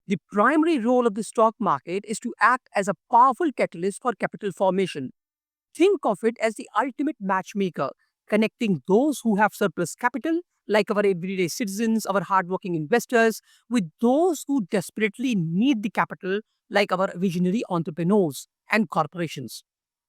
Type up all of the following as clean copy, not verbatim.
The primary role of the stock market is to act as a powerful catalyst for capital formation. Think of it as the ultimate matchmaker, connecting those who have surplus capital, like our everyday citizens, our hardworking investors, with those who desperately need the capital, like our visionary entrepreneurs and corporations.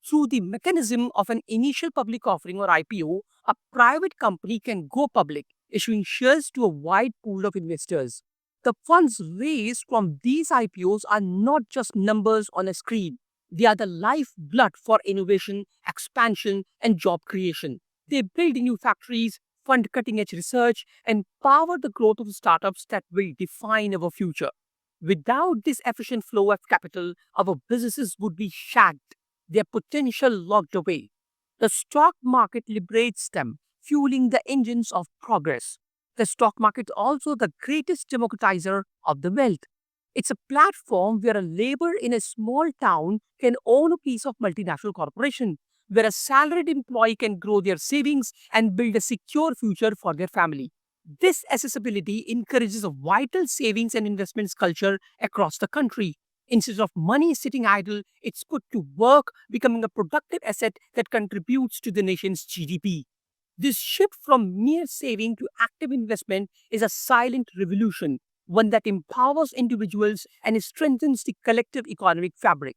Through the mechanism of an initial public offering or IPO, a private company can go public, issuing shares to a wide pool of investors. The funds raised from these IPOs are not just numbers on a screen. They are the lifeblood for innovation, expansion, and job creation. They build new factories, fund cutting edge research, and power the growth of startups that will define our future. Without this efficient flow of capital, our businesses would be shagged, their potential locked away. The stock market liberates them, fueling the engines of progress. The stock market is also the greatest democratizer of the wealth. It's a platform where a laborer in a small town can own a piece of multinational corporation, where a salaried employee can grow their savings and build a secure future for their family. This accessibility encourages a vital savings and investments culture across the country. Instead of money sitting idle, it's put to work, becoming a productive asset that contributes to the nation's GDP. This shift from mere saving to active investment is a silent revolution, one that empowers individuals and strengthens the collective economic fabric.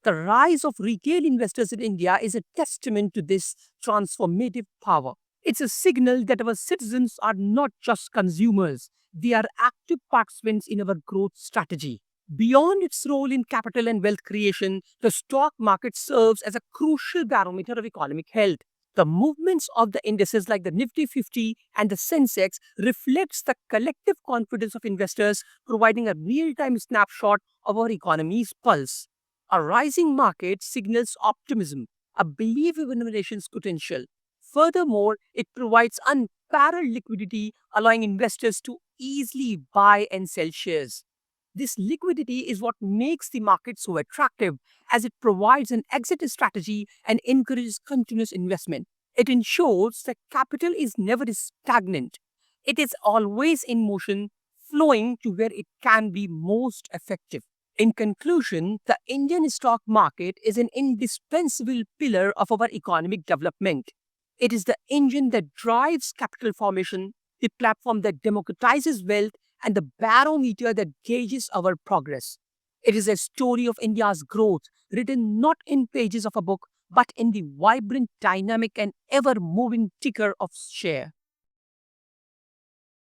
The rise of retail investors in India is a testament to this transformative power. It's a signal that our citizens are not just consumers, they are active participants in our growth strategy. Beyond its role in capital and wealth creation, the stock market serves as a crucial barometer of economic health. The movements of the indices like the Nifty 50 and the Sensex reflects the collective confidence of investors, providing a real-time snapshot of our economy's pulse. A rising market signals optimism, a belief in the nation's potential. Furthermore, it provides unparalleled liquidity, allowing investors to easily buy and sell shares. This liquidity is what makes the market so attractive, as it provides an exit strategy and encourages continuous investment. It ensures that capital is never stagnant. It is always in motion, flowing to where it can be most effective. In conclusion, the Indian stock market is an indispensable pillar of our economic development. It is the engine that drives capital formation, the platform that democratizes wealth, and the barometer that gauges our progress. It is a story of India's growth, written not in pages of a book, but in the vibrant, dynamic, and ever moving ticker of share.